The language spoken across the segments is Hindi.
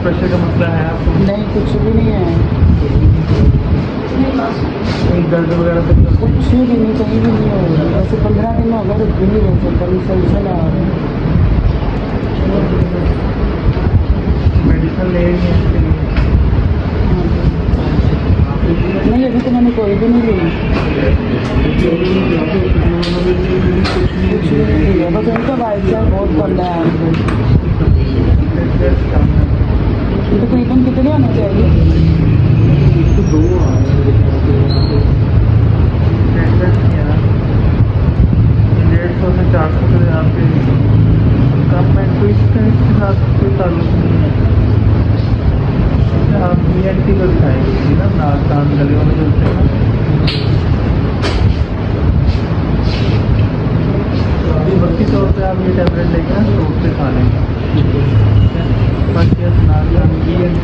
प्रेशर का मसला है आपको? नहीं, कुछ भी नहीं है। कोई दर्द वगैरह तो कुछ भी नहीं, कहीं भी नहीं हो रहा। वैसे 15 दिन हो गए, रुक भी नहीं रहे थे, कभी सलसल आ रहा है। मेडिसिन ले रही हैं इसके लिए? नहीं, अभी तो मैंने कोई भी नहीं ली, कुछ भी नहीं लिया। बस उनका वाइटल बहुत गंदा है हमको। ये तकरीबन कितने आना चाहिए? तो 2 आ रहे हैं 150 से 400 तो यहाँ पे कम है। तो इसके साथ कोई ताल्लुक नहीं है। आप ENT को दिखाएंगे ना, नाक कान गले वाले जो होते हैं ना। तो अभी वक्ती तौर पे आप ये टैबलेट लेके ना स्टोर से खा लेंगे। बाकी आप नाक कान ENT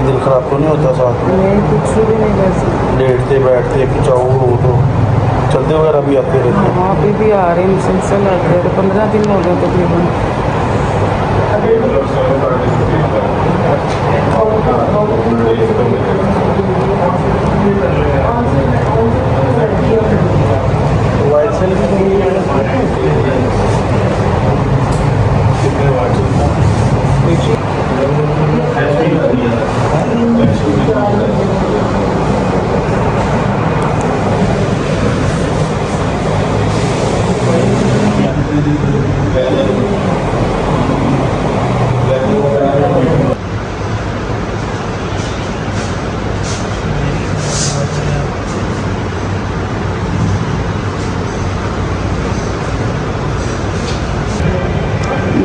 दिल खराब तो नहीं होता साथ में? नहीं, कुछ भी नहीं। वैसे लेटते बैठते खिंचाओ हो तो चलते वगैरह भी आते रहते हैं? हाँ, अभी भी आ रहे हैं, मुसलसल आते हैं। 15 दिन हो गए तकरीबन। वाइट सेल की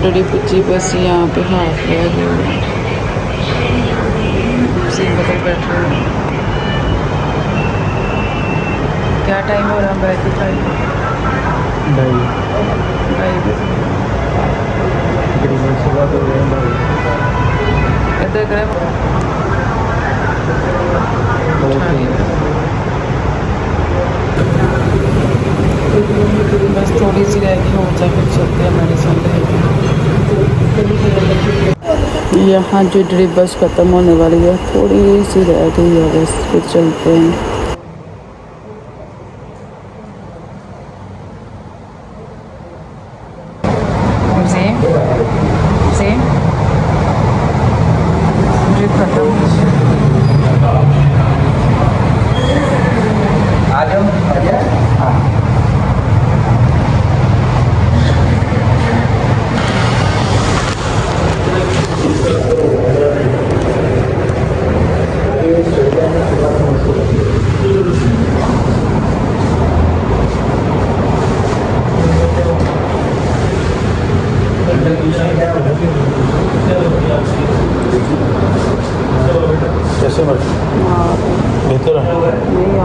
डरी पुची बस यहाँ पे हाफ रह गई। बदल बैठे। क्या टाइम हो रहा है? बैठ दिखाई तकरीबन सुबह तो गए इधर करे बस थोड़ी सी रह गई हो जाए, फिर चलते हैं मेडिसिन लेके। यहाँ जो ड्रिप बस ख़त्म होने वाली है, थोड़ी सी रह गई है बस, फिर चलते हैं। ड्रिप ख़त्म कैसे बेहतर है? नहीं आ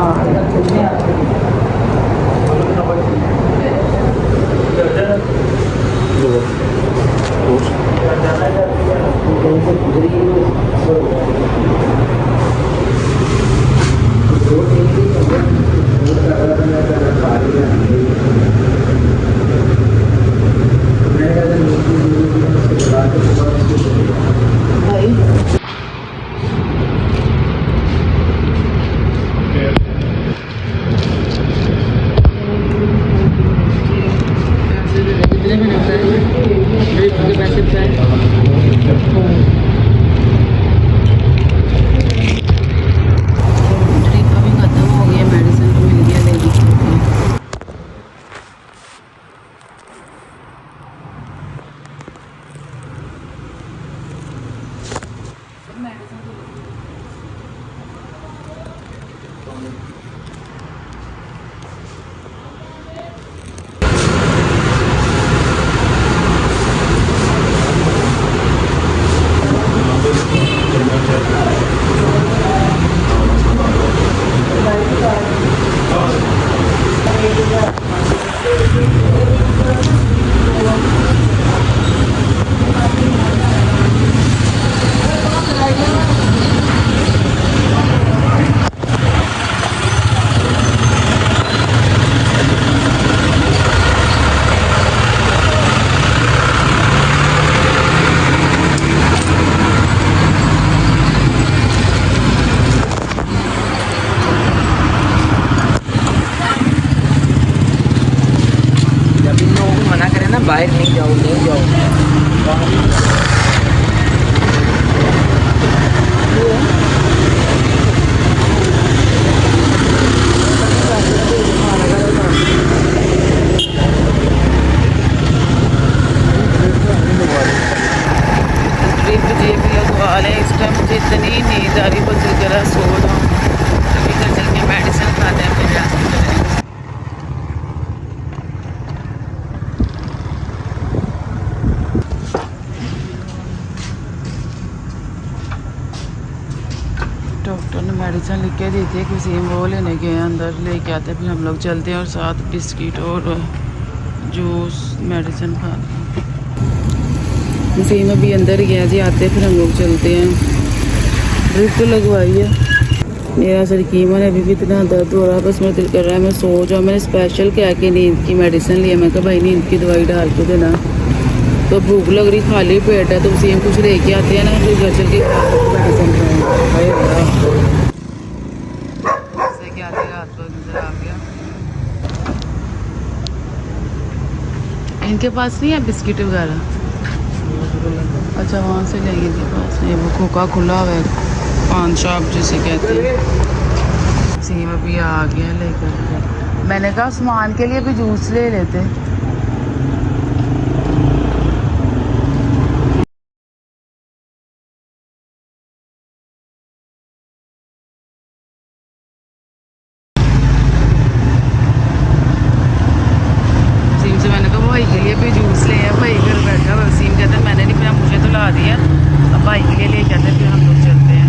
मेडिसिन लिख के दी थी किसी वो लेने गए हैं, अंदर लेके आते फिर हम लोग चलते हैं और साथ बिस्किट और जूस मेडिसिन खाते हैं। वसीम अभी अंदर गया जी, आते फिर हम लोग चलते हैं। ड्रिप तो लगवाई है, मेरा सर कीमा है, अभी भी इतना दर्द हो रहा है, बस मेरा दिल कर रहा है मैं सो जाऊँ। मैंने स्पेशल क्या कि नींद की मेडिसिन लिया, मैं कहा भाई नींद की दवाई डाल के देना। तो भूख लग रही, खाली पेट है, तो वसीम कुछ लेके आते हैं ना, फिर घर चल के मेडिसिन क्या रात को नजर आ गया। इनके पास नहीं है बिस्किट वगैरह? अच्छा वहाँ से लेंगे, इनके पास नहीं, वो खोखा खुला हुआ है, पान शॉप जिसे कहते हैं। सीम अभी आ गया लेकर, मैंने कहा सामान के लिए भी जूस ले लेते। सीम से मैंने कहा भाई के लिए भी जूस ले आया, भाई घर बैठा हुआ। सीम कहता है मैंने नहीं पिया, मुझे तो ला दिया, अब भाई के लिए ले जाते हैं, फिर हम लोग चलते हैं।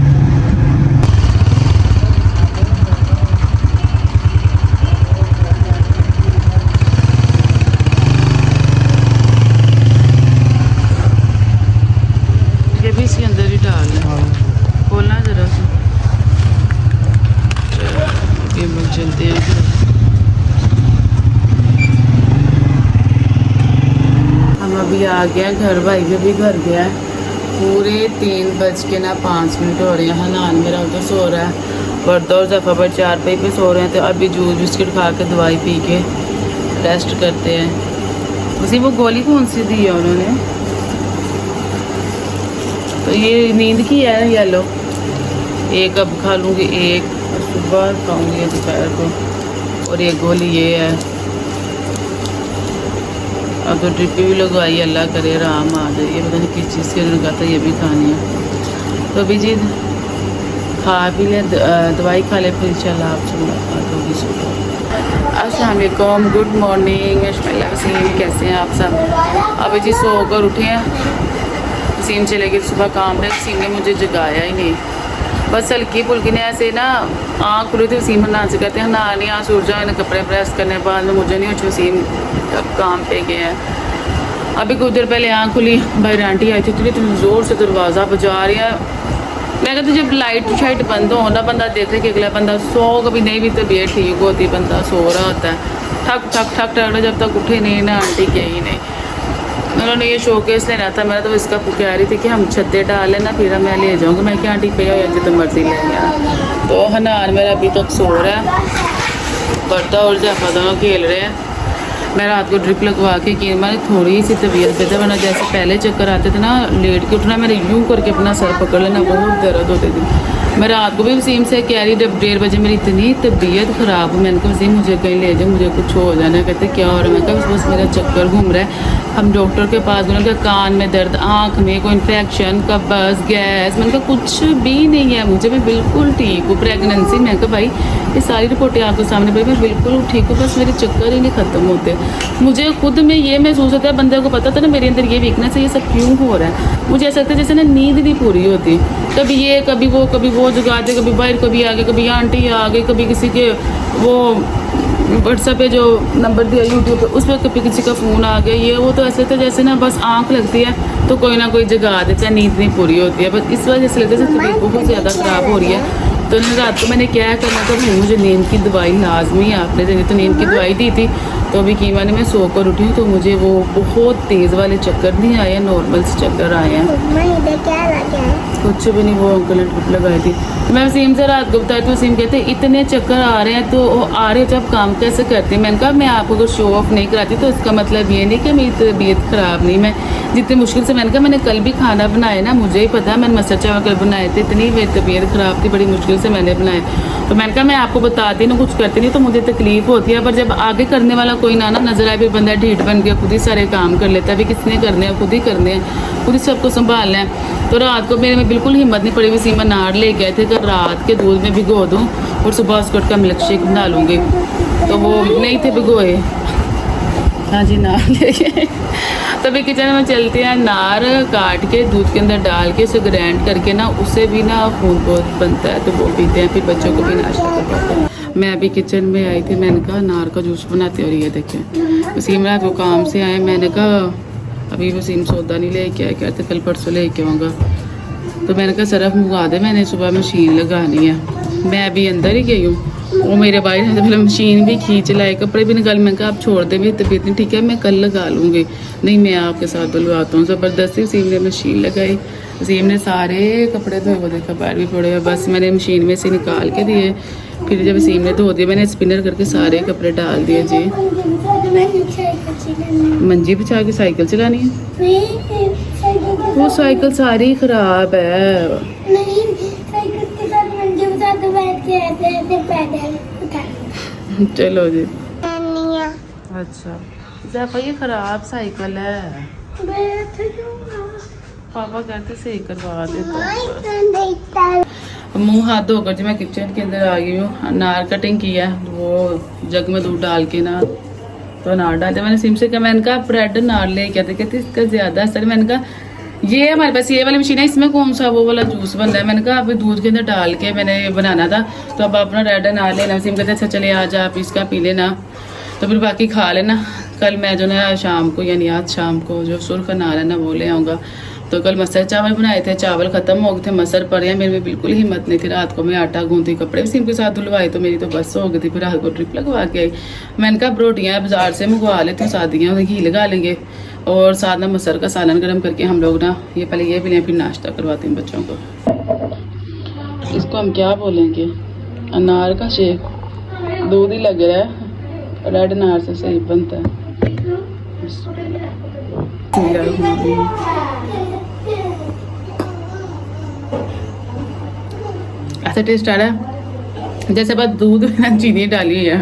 ये भी इसके अंदर ही डाल है, खोलना जरा सा। ये लोग चलते हैं। हम अभी आ गए हैं घर, भाई भी अभी घर गया है। पूरे 3:05 हो रहे हैं। हनान मेरा उधर सो रहा है, वर्दा और जफ़ा पर 4 पे सो रहे हैं। तो अभी जूस बिस्किट खा के दवाई पी के रेस्ट करते हैं। उसी वो गोली कौन सी दी है उन्होंने? तो ये नींद की है ना येलो, एक अब खा लूँगी, एक सुबह खाऊँगी दोपहर को, और एक गोली ये है। अब तो ड्रिप भी लगवाई, अल्लाह करे आराम आ जाए। ये पता नहीं किस चीज़ के अंदर कहता है, ये भी खानी है। तो अभी जी खा पी ले, दवाई खा ले, फिर चल आपसे मुलाकात होगी सुबह। अस्सलाम वालेकुम, गुड मॉर्निंग वसीम, कैसे हैं आप सब? अभी जी सो कर उठे हैं, वसीम चले गए सुबह काम पे। वसीम ने मुझे जगाया ही नहीं, बस हल्की फुल्की ने ऐसे ना आँख खुली थी। वसीम ना से कहते हैं ना नहीं आज उठ जाओ, इन्हें कपड़े प्रेस करने बाद में मुझे नहीं, अच्छे वसीम तब काम पे गए हैं। अभी कुछ देर पहले आँख खुली, भाई आंटी आई थी, इतनी ज़ोर से दरवाज़ा बजा रही है। मैं कहती जब लाइट शाइट बंद हो ना, बंदा देखे कि अगला बंदा सो, कभी नहीं भी तबीयत ठीक होती, बंदा सो रहा होता है, ठक ठक ठक ठक, जब तक उठे नहीं ना आंटी गई नहीं। उन्होंने ये शोकेस लेना था, मैं तो इसका कह रही थी कि हम छत्ते डाल लेना, फिर मैं ले जाऊँगी। मैं क्या आंटी पे जितना मर्जी ले गया। तो हनान मेरा अभी तक सो रहा है, वर्दा और जाफा दोनों खेल रहे हैं। मैं रात को ड्रिप लगवा के कि मैंने थोड़ी सी तबीयत बेहतर, वरना जैसे पहले चक्कर आते थे ना, लेट के उठना, मैंने यूँ करके अपना सर पकड़ लेना, बहुत दर्द होते थे। मैं रात को भी वसीम से कह रही, जब 1:30 बजे मेरी इतनी तबीयत ख़राब, मैंने कहा वसीम मुझे कहीं ले जाओ, मुझे कुछ हो जाना है। कहते क्या हो रहा है? मैं कहा बस मेरा चक्कर घूम रहा है। हम डॉक्टर के पास गए, उन्होंने कहा कान में दर्द, आँख में कोई इन्फेक्शन, कब्ज़, गैस। मैंने कहा कुछ भी नहीं है मुझे, मैं बिल्कुल ठीक हूँ। प्रेगनेंसी, मैं कहा भाई ये सारी रिपोर्टें आपके सामने पड़ी, मैं बिल्कुल ठीक हूँ, बस मेरे चक्कर ही नहीं ख़त्म होते। मुझे खुद में ये महसूस होता है, बंदे को पता था ना मेरे अंदर ये वीकनेस है, ये सब क्यों हो रहा है। मुझे ऐसा लगता है जैसे ना नींद नहीं पूरी होती, कभी ये कभी वो जगाते, कभी बाहर, कभी आगे, कभी आंटी आ गई, कभी किसी के वो व्हाट्सएप पे जो नंबर दिया यूट्यूब पे, उस पर कभी किसी का फ़ोन आ गया, ये वो। तो ऐसे लगता है जैसे ना बस आँख लगती है तो कोई ना कोई जगा देता है, नींद नहीं पूरी होती है। बस इस वजह से लगता है तबीयत बहुत ज़्यादा ख़राब हो रही है। तो रात को मैंने क्या करना था, भाई मुझे नींद की दवाई लाजमी आपने देनी, तो नींद की दवाई दी थी। तो अभी कीमा ने मैं सोकर उठी हूँ, तो मुझे वो बहुत तेज़ वाले चक्कर नहीं आए हैं, नॉर्मल से चक्कर आए हैं। कुछ भी नहीं, वो अंकल ने ट्रिप लगाई थी। तो मैं वसीम से रात को बताई, तो वसीम कहते इतने चक्कर आ रहे हैं, तो आ रहे हो जब काम कैसे करते हैं? मैंने कहा मैं आपको अगर शो ऑफ नहीं कराती तो इसका मतलब ये नहीं कि मेरी तबीयत ख़राब नहीं, मैं जितनी मुश्किल से, मैंने कहा मैंने कल भी खाना बनाया ना, मुझे ही पता है, मैंने मसाला चावल कल बनाए थे, इतनी मेरी तबीयत ख़राब थी, बड़ी मुश्किल से मैंने बनाए। तो मैंने कहा मैं आपको बताती ना, कुछ करती नहीं तो मुझे तकलीफ़ होती है, पर जब आगे करने वाला कोई ना नज़र आए, फिर बंदा ढीठ बन गया, खुद ही सारे काम कर लेता है। अभी किसने करने हैं? खुद ही करने हैं, खुद ही सबको संभालना है। तो रात को मेरे में बिल्कुल हिम्मत नहीं पड़ी, वसीम अनार ले गए थे, तो रात के दूध में भिगो दूँ और सुबह उसको का मिल्क शेक बना लूँगी, तो वो नहीं थे भिगोए। हाँ जी नार लेके तो अभी किचन में चलते हैं। नार काट के दूध के अंदर डाल के उसे ग्राइंड करके ना उससे भी ना खून बहुत बनता है, तो वो पीते हैं, फिर बच्चों को भी नाश्ता करवाते हैं। मैं अभी किचन में आई थी, मैंने कहा नार का जूस बनाते और ये देखें वसीम रात वो काम से आए, मैंने कहा अभी वसीम सौदा नहीं लेके आया, कहते कल परसों लेके आऊँगा, तो मैंने कहा सरफ मंगवा दे, मैंने सुबह मशीन लगानी है। मैं अभी अंदर ही गई हूँ, वो मेरे भाई ने पहले मशीन भी खींच लाए, कपड़े भी निकाल, मैं कहा आप छोड़ दे, मेरी तबीयत नहीं ठीक है, मैं कल लगा लूँगी। नहीं मैं आपके साथ धुलवाता हूँ। ज़बरदस्ती वसीम ने मशीन लगाई, वसीम ने सारे कपड़े धोए, वो देखा बाहर भी पड़े हुए, बस मैंने मशीन में से निकाल के दिए, फिर जब वसीम ने धो दिए मैंने स्पिनर करके सारे कपड़े डाल दिए। जी मंजी बिछा के साइकिल चलानी है, वो साइकिल सारी खराब है। नहीं साइकिल के साथ मंजे बता दो, बैठ के ऐसे पैदल उठा। चलो जी। नानिया अच्छा ज़ैफा ये खराब साइकिल है, बैठ जाऊंगा। पापा कहते सही करवा दे। देखता मुंह हाथ धोकर जो मैं किचन के अंदर आ गई हूँ, अनार कटिंग किया, वो जग में दूध डाल के ना तो अनार डालते, मैंने सिम से कहा, मैंने कहा ब्रेड अनार ले के आते, कहते इसका ज़्यादा असर, मैंने कहा ये हमारे पास ये वाली मशीन है, इसमें कौन सा वो वाला जूस बन रहा है, मैंने कहा अभी दूध के अंदर डाल के मैंने ये बनाना था, तो अब अपना रेड अनार लेना। सिम कहते अच्छा चले आज आप इसका पी लेना, तो फिर बाकी खा लेना, कल मैं जो ना शाम को यानी आज शाम को जो सुर्ख अनार है ना वो ले आऊँगा। तो कल मसर चावल बनाए थे, चावल ख़त्म हो गए थे, मसर पड़े हैं, मेरे में बिल्कुल हिम्मत नहीं थी, रात को मैं आटा गूंथी, कपड़े भी सिम के साथ धुलवाए, तो मेरी तो बस हो गई थी, फिर रात को ट्रिप लगवा के आई। मैंने कहा रोटियाँ बाज़ार से मंगवा लेती हूँ, सादियाँ घी लगा लेंगे, और साथ ना मसर का सालन गर्म करके हम लोग ना ये पहले ये भी लें, फिर नाश्ता करवाते हैं बच्चों को। इसको हम क्या बोलेंगे, अनार का शेक, दूध ही लग रहा है, रेड अनार से सही बनता है। ऐसा टेस्ट आ रहा है जैसे बस दूध में चीनी डाली है।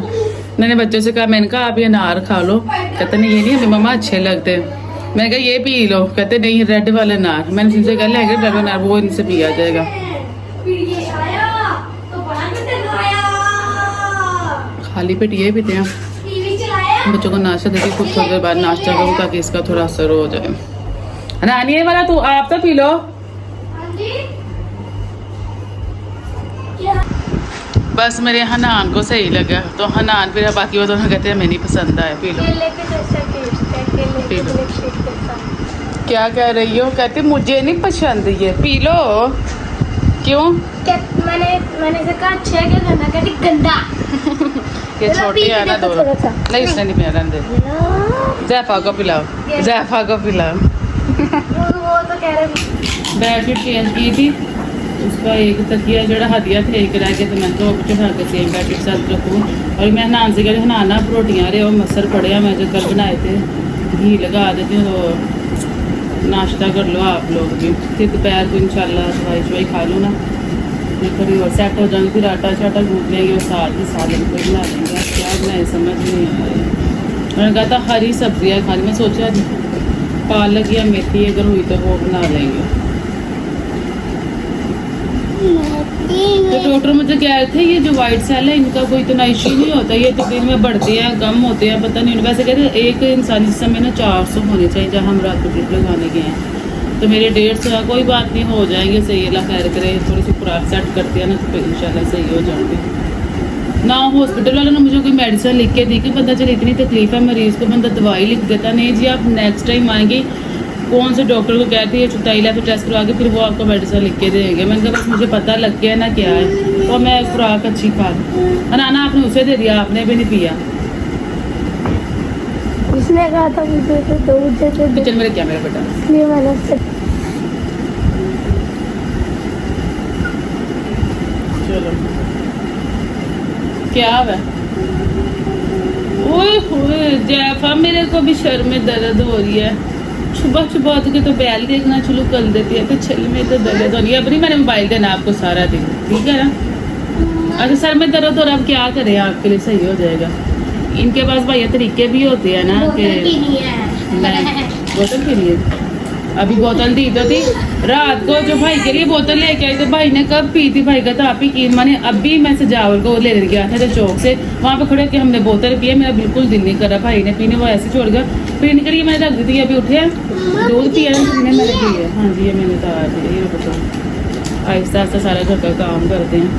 मैंने बच्चों से कहा, मैंने कहा आप ये अनार खा लो, कहते नहीं ये नहीं हमें मम्मा अच्छे लगते, मैंने कहा ये पी लो, कहते नहीं रेड वाला अनार, मैंने इनसे कहा लेंगे रेड अनार, वो इनसे पिया जाएगा। खाली पेट ये पीते हैं, बच्चों को नाश्ता देती खुद थोड़ी देर बाद नाश्ता करूँ ताकि इसका थोड़ा असर हो जाए। नानी ये वाला तू आप तो पी लो। बस मेरे हनान को सही लगा तो हनान फिर बाकी वो दोनों कहते हैं मैं नहीं पसंद आया, पी लो। P low. क्या कह रही हो, कहते मुझे नहीं पसंद ये, पी लो। क्यों? मैंने से कहा अच्छा है क्या गंदा, कहती गंदा। ये छोटे है ना दोनों, नहीं इसने नहीं पिया, रहने दे, ज़ैफा को पिलाओ, ज़ैफा को पिलाओ। वो तो कह रहे बेडशीट चेंज की थी, उसका एक तकिया जड़ा हदिया थे एक रह गया, तो मैं तो चढ़ा के सेम बेडशीट साथ रखूँ। और मैं हनान से कह हनाना रोटियाँ रहे और मसर पड़े, मैं जो कल बनाए थे घी लगा देती हूँ, तो नाश्ता कर लो आप लोग भी, फिर दोपहर को इंशाल्लाह दवाई शवाई खा लो ना, फिर कभी और सेट हो जाएंगे, फिर आटा शाटा गूँथ लेंगे और साथ ही सालन को बना देंगे। क्या बनाए समझ नहीं आ रही। मैंने कहा था हरी सब्जियाँ खानी, मैं सोचा पालक या मेथी अगर हुई तो वो बना लेंगे। तो डॉक्टर मुझे कह रहे थे ये जो वाइट सेल है इनका कोई इतना इश्यू नहीं होता, ये तो दिन में बढ़ते हैं कम होते हैं पता नहीं। वैसे कहते हैं एक इंसानी जिस्म में ना 400 होने चाहिए, जहाँ हम रात को ट्रिप लगाने गए हैं तो मेरे 150 है, कोई बात नहीं हो जाएंगे सही, अल्लाह खैर करे, थोड़ी सी खुराक सेट करते हैं ना तो फिर इंशाल्लाह सही हो जाएंगे ना। हॉस्पिटल वालों ने मुझे कोई मेडिसिन लिख के दी कि पता चले इतनी तकलीफ है मरीज़ को, बंदा दवाई लिख देता, नहीं जी आप नेक्स्ट टाइम आएंगे कौन से डॉक्टर को कहती है चुटाई ला, फिर टेस्ट करवा के फिर वो आपको मेडिसिन लिख के देंगे। मैंने कहा बस मुझे पता लग गया ना क्या है, और मैं खुराक अच्छी खा बनाना, आपने उसे दे दिया, आपने भी नहीं पिया। उसने कहा था मुझे तो दूध दे दो, किचन में क्या मेरा बेटा, इसलिए मैंने उससे चलो क्या है। ओए होए जैफा मेरे को भी सर में दर्द हो रही है, सुबह सुबह उठ के तो बैल देखना शुरू कर देती है, तो छल में तो दर्द हो रही है। अब नहीं मैंने मोबाइल देना आपको सारा दिन, ठीक है ना। अच्छा सर में दर्द हो रहा, अब क्या करें आपके लिए सही हो जाएगा। इनके पास भाई तरीके भी होते हैं ना कि पीनी है। बोतल पीनी है, अभी बोतल दी तो थी रात को, जो भाई के लिए बोतल लेके आई तो भाई ने कब पी थी, भाई का तो आप ही की। मैंने अभी मैं सजावल को ले गया था जो चौक से, वहाँ पे खड़े होकर हमने बोतल पिया, मेरा बिल्कुल दिल नहीं कर रहा भाई ने पीने, वो ऐसे छोड़ गया। फिर निकली मैंने रख दी थी, अभी उठे दूध पिया मैंने पी है। हाँ जी, ये मैंने तो ये बताओ आहिस्ता आहिस्ता सारा घर का काम करते हैं।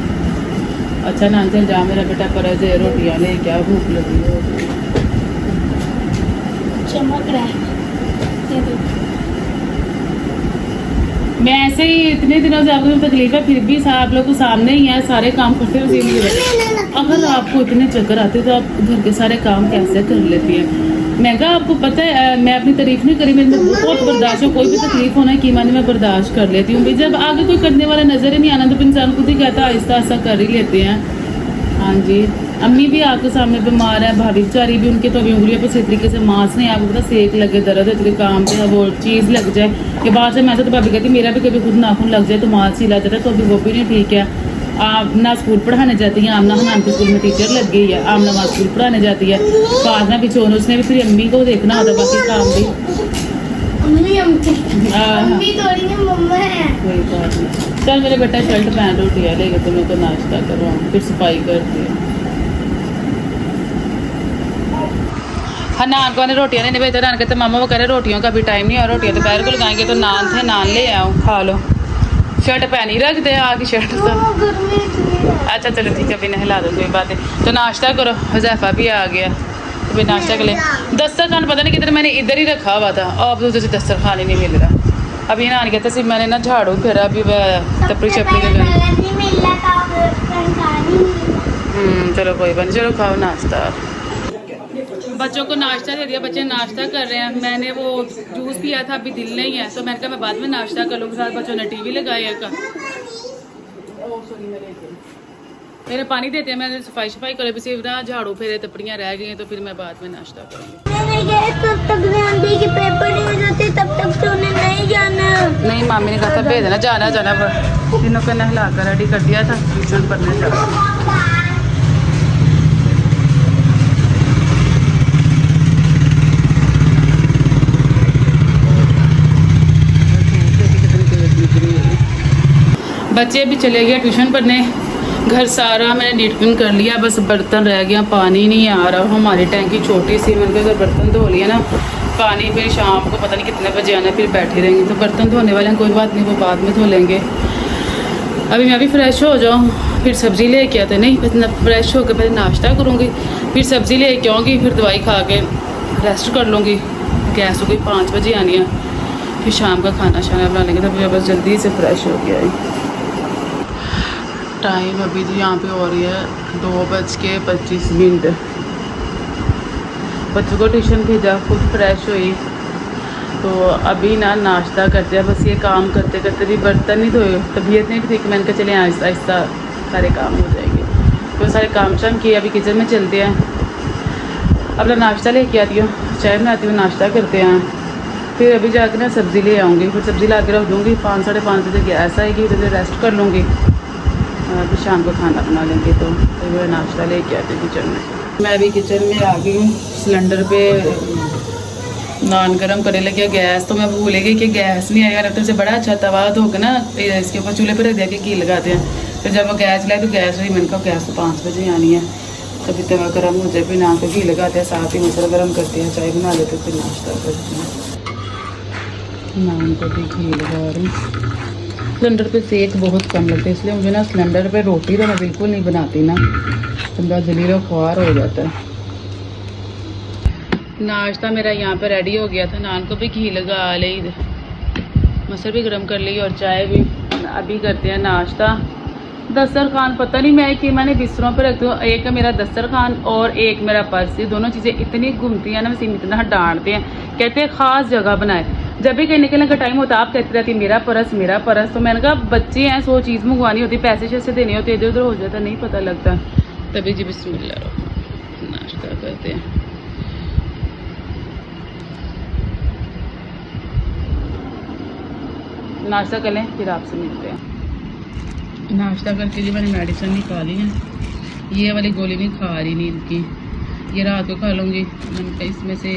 अच्छा ना चल जा मेरा बेटा, पर रोटियाँ ले, क्या भूख लगी है। चमक रहा है। मैं ऐसे ही इतने दिनों से आपको तकलीफ है, फिर भी आप लोग को सामने ही है, सारे काम करते हैं। अगर आपको इतने चक्कर आते तो आप घर के सारे काम कैसे कर लेती हैं? मैं कहा आपको पता है, मैं अपनी तारीफ नहीं करी, मेरे बहुत बर्दाश्त है, कोई भी तकलीफ होना है कीमा मैं बर्दाश्त कर लेती हूँ। भाई जब आगे कोई करने वाला नजर ही नहीं आना तो इंसान खुद ही कहता है आहिस्ता आहिस्ता कर ही लेते हैं। हाँ जी, अम्मी भी आपके सामने बीमार है, भाभी बेचारी भी, उनके तो अभी उंगलियों पर सही तरीके से मांस नहीं, आपको पता सेक लगे, दर्द है, काम पे वो चीज़ लग जाए कि बाद से मैं तो भाभी कहती मेरा भी कभी खुद नाखून लग जाए तो मांस ही लग जाता है, तो अभी वो भी नहीं ठीक है। आप ना स्कूल पढ़ाने जाती हैं, आमना हनान के स्कूल में टीचर लग गई है, आमना वहाँ स्कूल पढ़ाने जाती है, फाजना भी छोड़, उसने भी फिर अम्मी को देखना होता, बाकी काम भी कोई बात नहीं। चल मेरे बेटा शर्ट पहन रोटियाँ लेके तुम्हें तो नाश्ता करवाऊँ, फिर सफाई करती है। हाँ नान को ने रोटियाँ नहीं भेजा, नान कहते मामा वो कह रहे रोटियों का भी टाइम नहीं है, और रोटियाँ दोपहर को लगाएंगे तो नान थे, नान ले आओ खा लो। शर्ट पहन ही रख दे आगे शर्ट तो। अच्छा चलो ठीक है, अभी नहला दो, कोई बात नहीं। तो नाश्ता करो, हुज़ैफा भी आ गया तो फिर नाश्ता कर ले। दस्तरखान पता नहीं किधर, मैंने इधर ही रखा हुआ था, अब तो तुझे दस्तरखान ही नहीं मिल रहा। अभी नान कहते सिर्फ मैंने ना झाड़ू फिर अभी तपड़ी चपड़ी का चलो कोई बात नहीं, चलो खाओ नाश्ता। बच्चों को नाश्ता दे दिया, बच्चे नाश्ता कर रहे हैं। मैंने वो जूस पिया था, अभी दिल नहीं है तो मैंने कहा मैं बाद में नाश्ता कर लूँगी। साथ बच्चों ने टीवी लगाया का, मेरे पानी देते हैं, मैंने सफाई शफाई करे भी सिर्फ ना झाड़ू फेरे तपड़ियाँ रह गई हैं, तो फिर मैं बाद में नाश्ता करूँगी। तब तक आंटी के पेपर नहीं हो जाते तब तक तो उन्हें नहीं जाना। नहीं मामी ने कहा था भेज देना, जाना जाना, तीनों को नहला कर रेडी कर दिया था, ट्यूशन पढ़ने जाना। बच्चे भी चले गए ट्यूशन पढ़ने, घर सारा मैंने नीट क्लीन कर लिया, बस बर्तन रह गया, पानी नहीं आ रहा। हमारी टैंकी छोटी सी, मैंने अगर बर्तन धो लिया ना, पानी फिर शाम को पता नहीं कितने बजे आना, फिर बैठे रहेंगे। तो बर्तन धोने वाले हैं, कोई बात नहीं, वो बाद में धो लेंगे। अभी मैं भी फ्रेश हो जाऊँ, फिर सब्ज़ी लेके आते नहीं, इतना फ्रेश होकर पहले नाश्ता करूँगी, फिर सब्ज़ी लेके आऊँगी, फिर दवाई खा के रेस्ट कर लूँगी। गैस हो गई 5 बजे आनी है, फिर शाम का खाना शाना बना लेंगे। तो फिर बस जल्दी से फ्रेश हो गया। टाइम अभी तो यहाँ पे हो रही है 2:25। बच्चों को ट्यूशन भेजा, खुद फ्रेश हुई, तो अभी ना नाश्ता करते हैं। बस ये काम करते करते भी बर्तन नहीं धोए, तबीयत नहीं ठीक, मैंने कहा चले आहिस्ता आहिस्ता सारे काम हो जाएंगे। तो सारे काम शाम किए, अभी किचन में चलते हैं। अपना नाश्ता लेके आती हूँ, चाय बनाती हूँ, नाश्ता करते हैं, फिर अभी जाकर ना सब्ज़ी ले आऊँगी, फिर सब्ज़ी ला के रख दूँगी। 5 साढ़े 5 बजे गैस आएगी, तो रेस्ट कर लूँगी, फिर शाम को खाना बना लेंगे। तो फिर नाश्ता लेके आते किचन में। मैं अभी किचन में आ गई हूँ, सिलेंडर पे नान गरम करने लगे। गैस तो मैं भूल गई कि गैस नहीं आएगा, डॉक्टर से बड़ा अच्छा तवा धो के ना इसके ऊपर चूल्हे पर रख दिया कि घी लगाते हैं। फिर जब वो गैस लाए तो गैस हुई, मैंने कहा गैस तो 5 बजे आनी है, तभी तवा गर्म हो जाए, फिर नान को घी लगाते हैं, साथ ही मसाला गर्म करते हैं, चाय बना लेते, फिर नाश्ता करते हैं। नान को भी घी लगा रही हूँ। सिलेंडर पे सेक बहुत कम लगता है, इसलिए मुझे ना सिलेंडर पे रोटी तो मैं बिल्कुल नहीं बनाती ना, तो मेरा जलीला ख्वार हो जाता है। नाश्ता मेरा यहाँ पे रेडी हो गया था, नान को भी घी लगा ली, मसर भी गर्म कर ली और चाय भी। अभी करते हैं नाश्ता। दस्तरखान पता नहीं मैं कि मैंने बिस्तरों पर रखती हूँ, एक मेरा दस्तरखान और एक मेरा पर्स, ये दोनों चीज़ें इतनी घूमती हैं ना, वैसे इतना डांटते हैं, कहते हैं ख़ास जगह बनाए। जब भी कहीं निकलने का टाइम होता आप कहती रहती मेरा पर्स मेरा पर्स। तो मैंने कहा बच्चे हैं, 100 चीज़ मंगवानी होती, पैसे शैसे देने होते, इधर उधर हो जाता, नहीं पता लगता। तभी जी बिस्मिल्लाह नाश्ता करते हैं। नाश्ता कर लें फिर आपसे मिलते हैं। नाश्ता करके जी मैंने मेडिसिन निकाली है, ये वाली गोली नहीं खा रही नींद की, ये रात को खा लूँगी। मैंने कहा इसमें से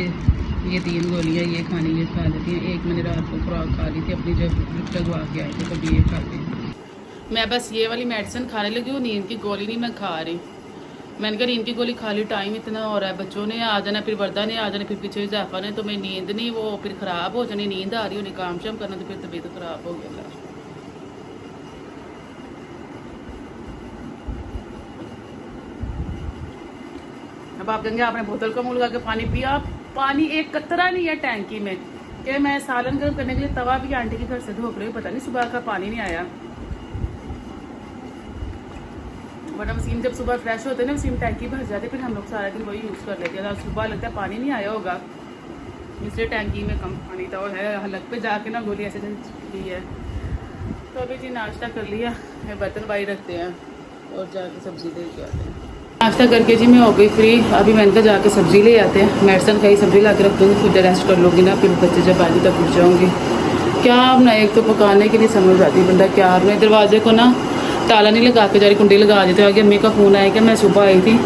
ये 3 गोलियाँ ये खानी, ये खा लेती हैं। एक मैंने रात को खुराक खा ली थी अपनी, जब लगवा के आए थे तभी ये खाते हैं। मैं बस ये वाली मेडिसिन खाने लगी हूँ, नींद की गोली नहीं मैं खा रही। मैंने कहा नींद की गोली खा ली, टाइम इतना हो रहा है, बच्चों ने आ जाना, फिर वर्दा ने आ जाना, फिर पीछे जाफा ने, तो मैं नींद नहीं, वो फिर ख़राब हो जानी, नींद आ रही होनी, काम शाम करना, तो फिर तबीयत ख़राब हो गया। अब आप कहेंगे आपने बोतल का मुँह लगा के पानी पिया, पानी एक कतरा नहीं है टैंकी में। कि मैं सालन गर्म करने के लिए तवा भी आंटी के घर से धोप रही हूँ, पता नहीं सुबह का पानी नहीं आया। वरना वसीम जब सुबह फ्रेश होते ना, वसीम टैंकी भर जाते, फिर हम लोग सारा दिन वही यूज़ कर लेते हैं। सुबह लगता है पानी नहीं आया होगा, इसलिए टैंकी में कम पानी था। और है हलक पे जाके ना गोली ऐसे दी है। तो अभी जी नाश्ता कर लिया, बर्तन बाई रखते हैं और जाके सब्जी दे के आते हैं। नाश्ता करके जी मैं हो गई फ्री। अभी मैंने कहा जाके सब्ज़ी ले आते हैं, मेडिसिन खाई सब्ज़ी ला के रख दूँगी, फिर रेस्ट कर लूँगी ना, फिर बच्चे जब आएंगे तब उठ जाऊँगी। क्या बनाए, एक तो पकाने के लिए समझ आती है बंदा क्या बनाए। दरवाजे को ना ताला नहीं लगा के जा रही, कुंडी लगा देते आगे। अम्मी का फ़ोन आया कि मैं सुबह आई थी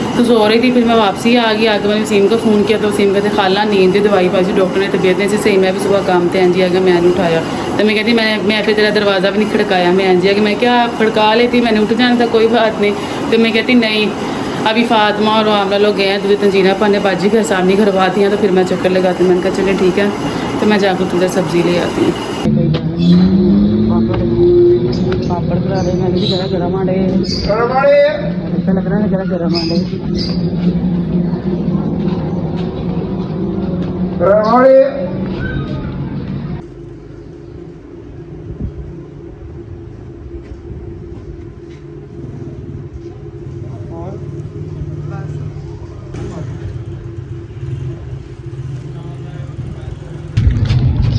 तो सो रही थी, फिर मैं वापसी आ गई। आगे मैंने वसीम को फ़ोन किया तो वसीम कहते खाला नींद दी, दवाई पाई, डॉक्टर ने तबीयत नहीं सही। मैं भी सुबह काम थे जी आगे, मैं नहीं उठाया। तो मैं कहती मैं फिर तेरा दरवाज़ा भी नहीं खड़काया। मैं जी आगे मैं क्या खड़का लेती, मैंने उठ जाना था, कोई बात नहीं। तो मैं कहती नहीं, अभी फातिमा और आमला लोग गए हैं, दूध तंजीरा पाने बाजी घर सामने करवाती हैं, तो फिर मैं चक्कर लगाती हूँ। मैंने कहा चलिए ठीक है, तो मैं जाकर तुझे सब्ज़ी ले आती हूँ। पापड़ बना रहे हैं, जरा गरम आड़े ऐसा लग रहा है, जरा गरम आड़े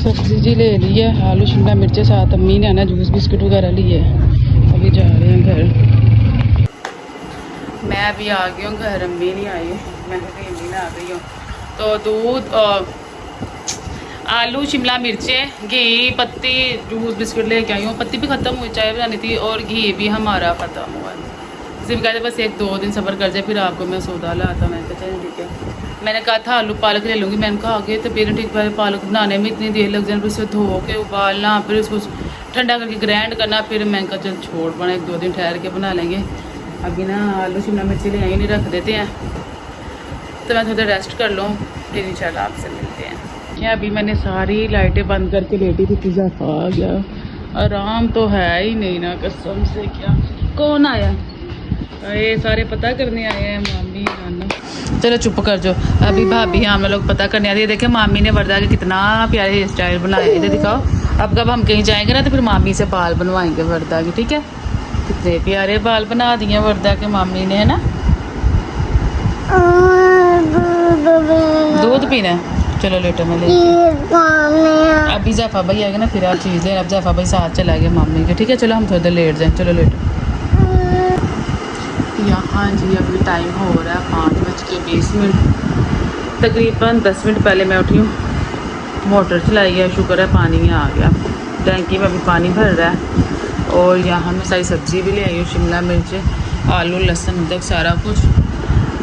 सब्जी जी ले ली है, आलू शिमला मिर्चें, साथ अम्मी ने आना जूस बिस्किट वगैरह लिए। अभी जा रहे हैं घर। मैं अभी आ गई हूँ घर, अम्मी नहीं आई, मैं अम्मी ने आ गई हूँ। तो दूध, आलू शिमला मिर्चें, घी, पत्ती, जूस बिस्किट लेके आई हूँ। पत्ती भी ख़त्म हुई, चाय बनानी थी, और घी भी हमारा ख़त्म हुआ। सिर्फ कहते बस 1-2 दिन सफ़र कर जाए, फिर आपको मैं सौदा लाता। मैं कहता चल ठीक है। मैंने कहा था आलू पालक ले लूँगी, मैंने कहा आगे तबीयत ठीक है, पालक बनाने में इतनी देर लग जाए, फिर उसे धो के उबालना, फिर उसको ठंडा करके ग्राइंड करना। फिर मैंने कहा चल छोड़ पड़े, 1-2 दिन ठहर के बना लेंगे। अभी ना आलू शिमला मिर्ची ले आई, नहीं रख देते हैं, तो मैं थोड़ा रेस्ट कर लूँ, फिर इंशाल्लाह आपसे मिलते हैं। क्या अभी मैंने सारी लाइटें बंद करके लेटी थी, पिज़्ज़ा खा गया, आराम तो है ही नहीं ना कसम से। क्या कौन आया, ये सारे पता करने आए हैं, मामी नाना। चलो चुप कर जो, अभी भाभी हम लोग पता करने आ रही है। देखे मामी ने वर्दा के कितना प्यारे हेयर स्टाइल बनाया, इधर दिखाओ। अब कब हम कहीं जाएंगे ना तो फिर मामी से बाल बनवाएंगे वर्दा के, ठीक है। कितने प्यारे बाल बना दिए वर्दा के मामी ने, है ना। दूध पीना है, चलो लेटो मैं ले। अभी जाफा भाई आएगा ना फिर आप चीज़ लें। अब जाफा भाई साथ चला गया मामी के, ठीक है। चलो हम थोड़ी देर लेट जाएँ, चलो लेटो। यहाँ जी अभी टाइम हो रहा है 5:20। तकरीबन 10 मिनट पहले मैं उठी हूँ, मोटर चलाई है, शुक्र है पानी आ गया। टैंकी में अभी पानी भर रहा है। और यहाँ मैं सारी सब्ज़ी भी ले आई हूँ, शिमला मिर्च, आलू, लहसुन, अदरक, सारा कुछ।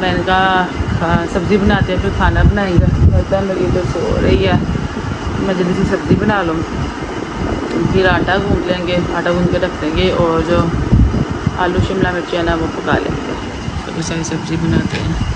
मैंने कहा सब्ज़ी बनाते हैं फिर खाना बनाएंगे। लगता है मेरी इधर सो रही है, मैं जल्दी से सब्ज़ी बना लूँ, फिर आटा गूँध लेंगे, आटा गूँध के रख देंगे, और जो आलू शिमला मिर्च है ना वो पका लेंगे। तो सारी सब्ज़ी बनाते हैं।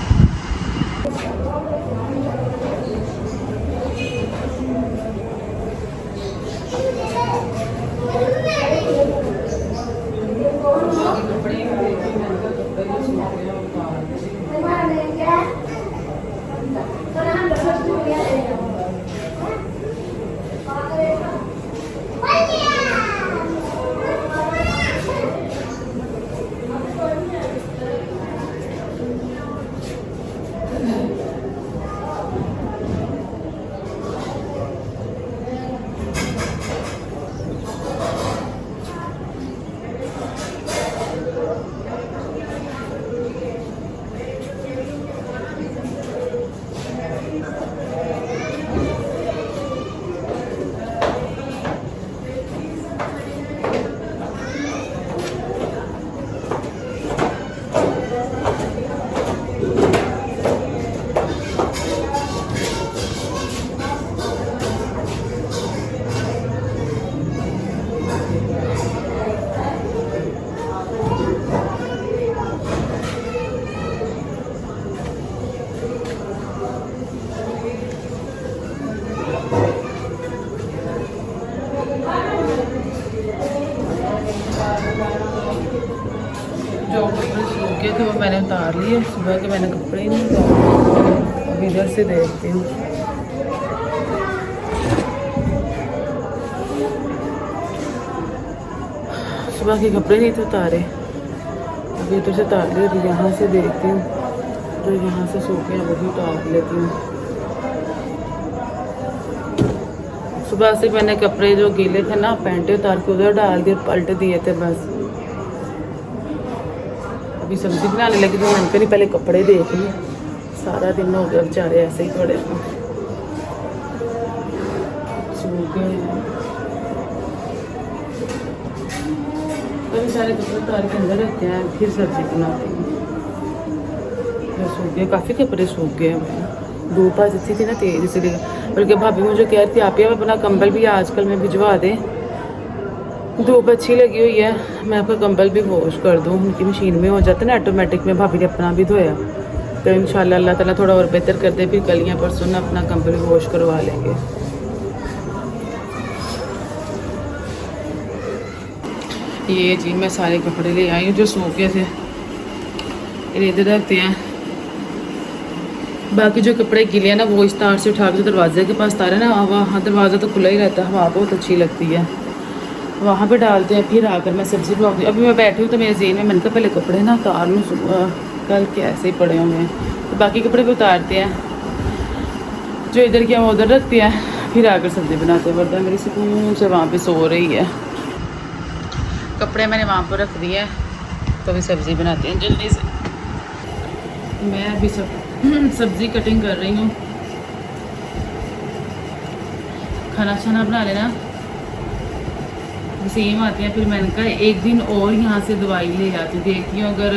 मैंने उतार लिए, सुबह के मैंने कपड़े ही नहीं उतारे। अब इधर से देखती हूँ। सुबह के कपड़े नहीं थे उतारे, अभी इधर से उतार लिए। अभी यहाँ से देखती हूँ, जो यहाँ से सूखे हैं वो भी उतार लेती हूँ। सुबह से मैंने कपड़े जो गीले थे ना, पैंटे उतार के उधर डाल दिए, पलट दिए थे बस। अभी सब्जी बनाने लगी तो मैंने कहा पहले कपड़े देख लिए। सारा दिन हो गया बेचारे ऐसे ही पड़े सूख गए। कभी सारे कपड़े उतार के अंदर रखते हैं, फिर सब्जी बनाते हैं। जो सूख गए, काफ़ी कपड़े सूख गए हैं। धूप आज अच्छी थी ना, तेज इसलिए। बल्कि भाभी मुझे कह रही थी आप ही अपना कंबल भी आजकल में भिजवा दें, धूप अच्छी लगी हुई है, मैं आपका कंबल भी वॉश कर दूँ। उनकी मशीन में हो जाता है ना ऑटोमेटिक में, भाभी ने अपना भी धोया। तो इंशाल्लाह अल्लाह ताला थोड़ा और बेहतर कर दे, फिर कल या परसों ना अपना कंबल वॉश करवा लेंगे। ये जी मैं सारे कपड़े ले आई हूँ जो सूखे थे, इधर रखते हैं। बाकी जो कपड़े गीले हैं ना, वो इस तार से उठा के दरवाजे के पास तार है ना, वहाँ दरवाज़ा तो खुला ही रहता है, हवा बहुत अच्छी लगती है, वहाँ पे डालते हैं। फिर आकर मैं सब्ज़ी बनाती हूँ। अभी मैं बैठी हूँ तो मेरे जेहन में मैंने कहा पहले कपड़े ना उतार लूँ, कल के ऐसे ही पड़े हुए हैं। तो बाकी कपड़े भी उतारते हैं, जो इधर के वो उधर रखते हैं, फिर आकर सब्ज़ी बनाते हैं। वरना मेरी सुकून से वहाँ पर सो रही है। कपड़े मैंने वहाँ पर रख दिए हैं, तो अभी सब्ज़ी बनाते हैं जल्दी से। मैं अभी सब्ज़ी कटिंग कर रही हूँ। खाना छाना बना लेना, सेम आती है। फिर मैंने कहा एक दिन और यहाँ से दवाई ले आती हूँ, देखती हूँ अगर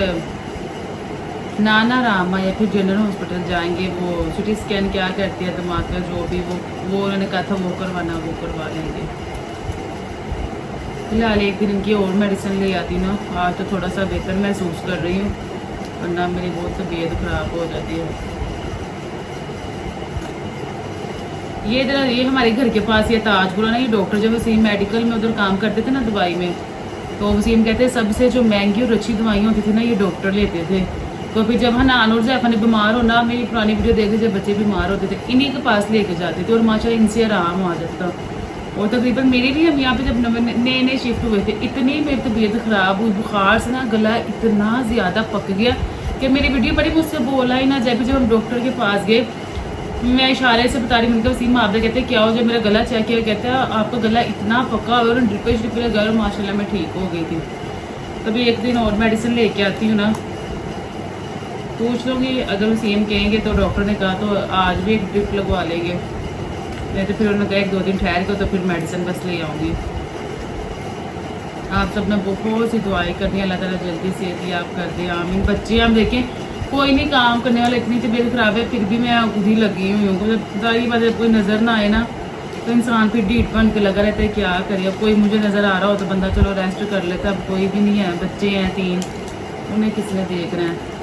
ना आराम आया फिर जनरल हॉस्पिटल जाएंगे। वो सिटी स्कैन क्या करती है दिमाग का, जो भी वो उन्होंने कहा था वो करवाना, वो करवा लेंगे। फिलहाल एक दिन इनकी और मेडिसिन ले आती ना, आज तो थोड़ा सा बेहतर महसूस कर रही हूँ, वरना मेरी बहुत तबीयत ख़राब हो जाती है। ये हमारे घर के पास ये ताजपुरा ना, ये डॉक्टर जब वसीम मेडिकल में उधर काम करते थे ना दवाई में, तो वसीम कहते हैं सबसे जो महंगी और अच्छी दवाइयाँ होती थी ना, ये डॉक्टर लेते थे। तो फिर जब हनान और जैफा ने बीमार होना, मेरी पुरानी वीडियो देखते जब बच्चे बीमार होते थे, इन्हीं के पास लेके जाते थे और माशाल्लाह इनसे आराम आ जाता। और तकरीबन मेरी भी हम यहाँ पे जब नए शिफ्ट हुए थे, इतनी मेरी तबीयत ख़राब हुई, बुखार से ना गला इतना ज़्यादा पक गया कि मेरी वीडियो बड़ी मुझसे बोला ही ना जाए। जब हम डॉक्टर के पास गए, मैं इशारे से बता रही हूँ, वसीम आप कहते हैं क्या हो, जब मेरा गला चेक किया, कहता है आपका गला इतना पका और ड्रिपे गए, माशाल्लाह मैं ठीक हो गई थी। तभी एक दिन और मेडिसिन लेके आती हूँ ना, पूछ लूँगी। अगर वसीम कहेंगे तो डॉक्टर ने कहा तो आज भी एक ड्रिप लगवा लेंगे, नहीं तो फिर उन्होंने कहा एक दो दिन ठहर कर तो फिर मेडिसिन बस ले आऊँगी। आप सब ने बहुत सी दुआएं करनी है, अल्लाह ताला जल्दी सेहत याब कर दे, आमीन। बच्चे हम देखें कोई नहीं काम करने वाला, इतनी तबीयत ख़राब है फिर भी मैं खुद ही लगी हुई हूँ। जब सारी बात कोई नज़र ना आए ना, तो इंसान फिर ढीठ बन के लगा रहता है क्या करे। अब कोई मुझे नज़र आ रहा हो तो बंदा चलो रेस्ट कर लेता, अब कोई भी नहीं है, बच्चे हैं 3, उन्हें किसने देखना है।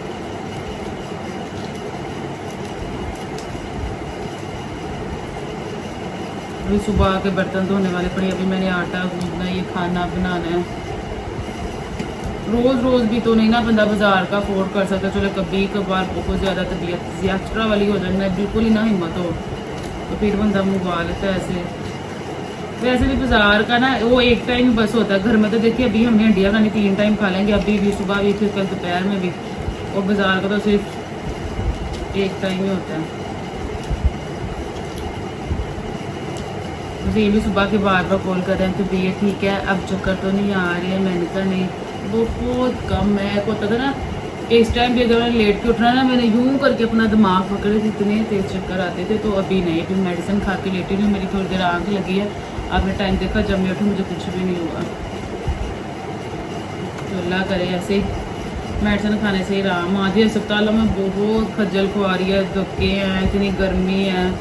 अभी सुबह के बर्तन धोने वाले पड़े, अभी मैंने आटा गूंदना, ये खाना बनाना है। रोज़ भी तो नहीं ना बंदा बाज़ार का अफोर्ड कर सकता, चलो कभी कभार बहुत ज़्यादा तबीयत एक्स्ट्रा वाली हो जाए, बिल्कुल ही ना हिम्मत हो तो फिर बंदा मंगवा लेता है ऐसे। वैसे भी बाज़ार का ना वो एक टाइम बस होता है, घर में तो देखिए अभी हमने हंडिया बनानी 3 टाइम खा लेंगे, अभी भी सुबह भी फिर कल दोपहर में भी, और बाज़ार का तो सिर्फ एक टाइम ही होता है। मुझे ये भी सुबह के बार कॉल कर रहे हैं तो भैया ठीक है अब चक्कर तो नहीं आ रही है, मैंने कहा नहीं बहुत कम है। होता था ना कि इस टाइम भी अगर मैंने लेट के उठना ना, मैंने यूं करके अपना दिमाग पकड़े थे, इतने तेज चक्कर आते थे। तो अभी नहीं, फिर मेडिसिन खा के लेटी हुई, मेरी थोड़ी देर आँख लगी है। आपने टाइम देखा जब मैं उठी मुझे कुछ भी नहीं हुआ, तो अल्लाह करे ऐसे मेडिसिन खाने से ही आराम आ जाए। अस्पतालों में बहुत खज्जल खुआरी है, धक्के हैं, इतनी गर्मी है।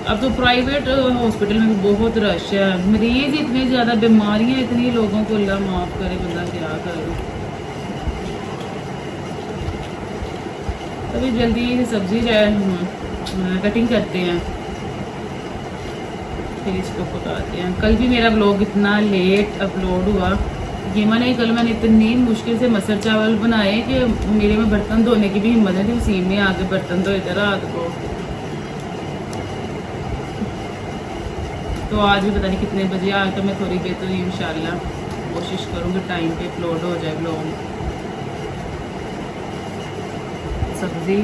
अब तो प्राइवेट हॉस्पिटल में भी बहुत रश है, मरीज इतने ज़्यादा, बीमारियां इतनी, लोगों को अल्लाह माफ़ करे, बंदा क्या करे। अभी जल्दी सब्जी कटिंग करते हैं, फिर इसको पकाते हैं। कल भी मेरा व्लॉग इतना लेट अपलोड हुआ, ये मैंने कल मैंने इतनी मुश्किल से मसर चावल बनाए कि मेरे में बर्तन धोने की भी हिम्मत है कि वसीम ने आके बर्तन धोए थे रात को। तो आज भी पता नहीं कितने बजे, आज तो मैं थोड़ी देर तो इंशाल्लाह कोशिश करूँगी टाइम पे अपलोड हो जाए ब्लॉग। सब्जी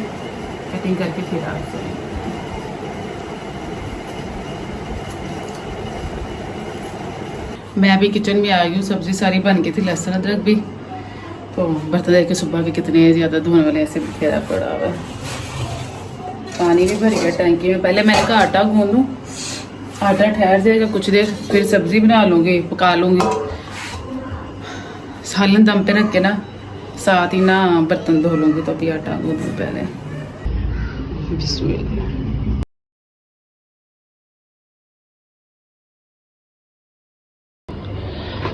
कटिंग करके फिर आपसे मैं अभी किचन में आ गई हूँ। सब्जी सारी बन गई थी, लहसुन अदरक भी। तो बर्तन देख के सुबह के कितने ज़्यादा धोने वाले ऐसे बिखेरा पड़ा हुआ है। पानी भी भर गया टंकी में। पहले मैंने कहा आटा गूंदूँ, आटा ठहर जाएगा कुछ देर, फिर सब्जी बना लूँगी, पका लूँगी। सालन दम पे रख के ना साथ ही ना बर्तन धो लूँगी। तो अभी आटा गूंदूँ पहले। बिस्मिल्लाह।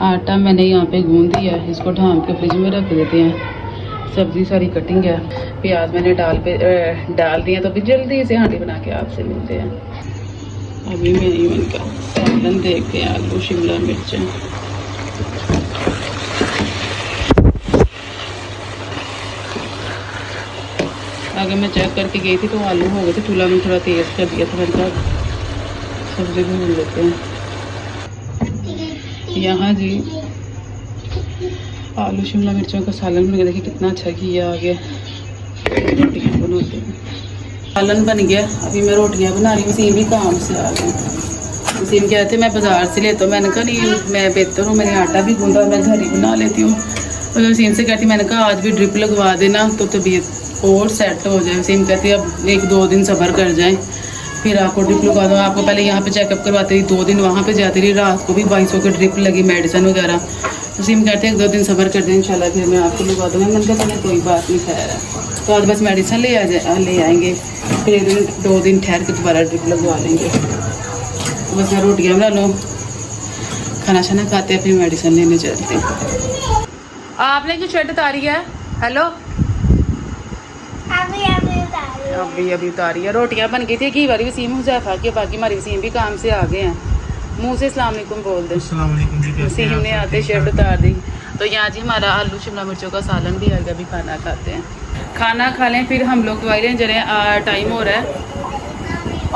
आटा मैंने यहाँ पे गूंद दिया, इसको ढाम के फ्रिज में रख देते हैं। सब्जी सारी कटिंग है, प्याज मैंने डाल दिया। तो अभी जल्दी से हांडी बना के आपसे मिलते हैं। अभी मेरी मन का सालन देखते हैं, आलू शिमला मिर्च। आगे मैं चेक करके गई थी तो आलू हो गए थे, चूल्हा में थोड़ा तेज़ कर दिया था। मैंने कहा सब्जी भी भून लेते हैं। यहाँ जी आलू शिमला मिर्चों का सालन बन गया। देखिए कितना अच्छा किया। आगे रोटियाँ बनाते हैं। सालन बन गया, अभी मैं रोटियाँ बना रही हूँ। वसीम भी काम से आ गए। वसीम कह रहे थे मैं बाज़ार से लेता हूँ। मैंने कहा नहीं, मैं बेहतर हूँ, मैंने आटा भी गूंदा, मैं घर ही बना लेती हूँ। तो वसीम से कहती, मैंने कहा आज भी ड्रिप लगवा देना तो तबीयत और सेट हो जाए। वसीम कहती अब 1-2 दिन सब्र कर जाए, फिर आपको ड्रिप लगवा दो। आपको पहले यहाँ पे चेकअप करवाती रही, 2 दिन वहाँ पे जाती रही, रात को भी 2200 की ड्रिप लगी, मेडिसिन वगैरह। वसीम कहते हैं 1-2 दिन सब्र कर दें, इंशाल्लाह फिर मैं आपको लगवा दूँगा। मैंने कहा चले कोई बात नहीं, खैर है। तो आज बस मेडिसिन ले आएंगे, फिर 1-2 दिन ठहर के दोबारा ड्रिप लगवा लेंगे। तो बस मैं रोटियाँ बना लूँ, खाना शाना खाते हैं, फिर मेडिसिन लेने चलते हैं। आपने क्यों शर्ट उतारी है? हेलो, अभी उतारी है। रोटियां बन गई थी घी वाली वसीम हुज़ैफा की, बाकी हमारी वसीम भी काम से आ गए हैं। मुंह से अस्सलाम वालेकुम बोल दे। वसीम ने आते शर्ट उतार दी। तो यहाँ जी हमारा आलू शिमला मिर्चों का सालन भी आ गया। अभी खाना खाते हैं, खाना खा लें फिर हम लोग दवाई लें। जरे टाइम हो रहा है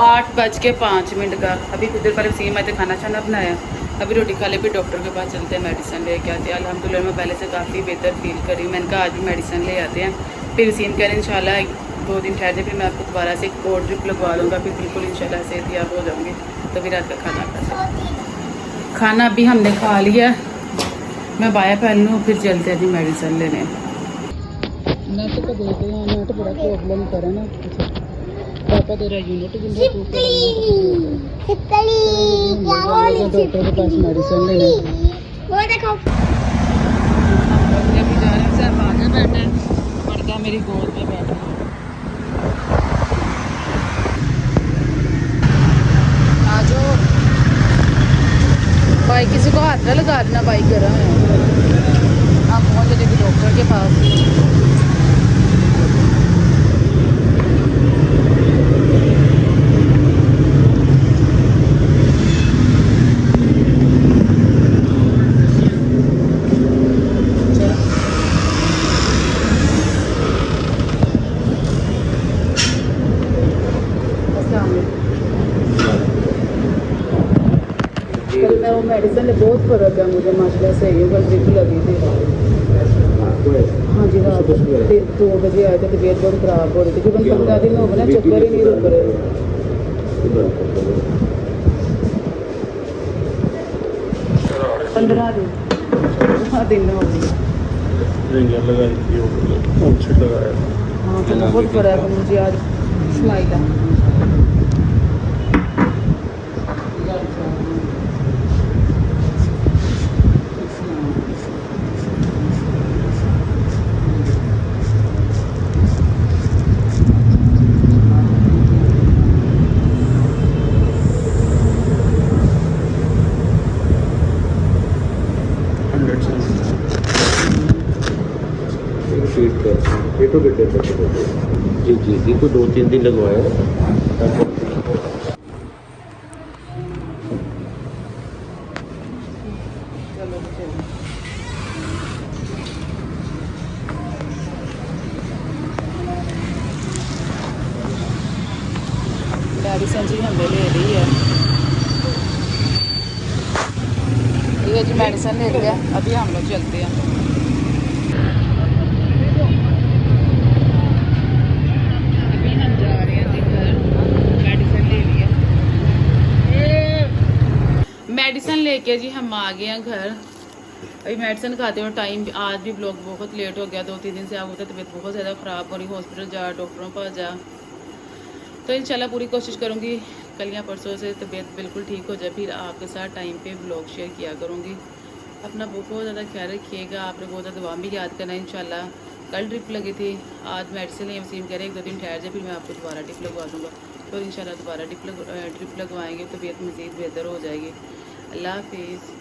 8:05 का। अभी कुछ देर पहले वसीम आए थे, खाना शाना बनाया, अभी रोटी खा ले, फिर डॉक्टर के पास चलते हैं, मेडिसिन ले के आते हैं। अल्हम्दुलिल्लाह मैं पहले से काफ़ी बेहतर फील कर रही हूँ। मैंने कहा आज भी मेडिसिन ले आते हैं। फिर वसीम कह रहे हैं इंशाल्लाह 2 दिन ठहर जाए, फिर मैं आपको दोबारा से एक और ड्रिप लगवा लूँगा, फिर बिल्कुल इंशाल्लाह सेहतियाब हो जाऊँगी। तो फिर रात का खाना खाते। खाना अभी हमने खा लिया, मैं बाया पहन लूँ, फिर चलते हैं जी मेडिसिन लेने। नेट को देख रहे हैं, नेट बड़ा प्रॉब्लम करे ना। पापा तेरा यूनिट डॉक्टर के पास मेडिसिन लेने। वो देखो अभी जा रहे हैं, सिर्फ आगे बैठे, मर्दा मेरी गोद में बैठा। बाइक किसी को हाथ ना लगा देना, बाइक गर्म है। आप पहुँच जाएंगे डॉक्टर के पास। वो मेडिसिन में बहुत फ़र्क है मुझे, माशाल्लाह से ही बस ड्रिप लगी थी। हाँ जी, रात 2 बजे आए थे, तबीयत बहुत ख़राब हो रही थी। तकरीबन 15 दिन हो गए ना, चक्कर ही नहीं रुक रहे। 15 दिन हो गए। हाँ तो बहुत फ़र्क है मुझे आज। स्माइल जी को 2-3 दिन लगवाए। मेडिसिन जी हमें ले रही है। ये जी मेडिसिन ले लिया, अभी हम लोग चलते हैं। अभी हम जा रहे हैं जी घर, मेडिसिन ले लिया। मेडिसिन लेके जी हम आ गए हैं घर। अभी मेडिसिन खाते हुए टाइम आज भी ब्लॉग बहुत लेट हो गया। 2-3 दिन से आप होता तबीयत बहुत ज़्यादा ख़राब हो रही, हॉस्पिटल जा, डॉक्टरों पर जा। तो इंशाल्लाह पूरी कोशिश करूँगी कल या परसों से तबीयत बिल्कुल ठीक हो जाए, फिर आपके साथ टाइम पे ब्लॉग शेयर किया करूँगी। अपना बहुत ज़्यादा ख्याल रखिएगा। आपने बहुत ज़्यादा दुआ भी याद करना है इंशाल्लाह। कल ड्रिप लगी थी, आज मेडिसिन है, वसीम कह रहे 1-2 दिन ठहर जाए, फिर मैं आपको दोबारा ड्रिप लगवा दूँगा। तो इंशाल्लाह दोबारा ड्रिप लगवाएंगे, तबीयत मज़ीद बेहतर हो जाएगी। अल्लाह हाफिज़।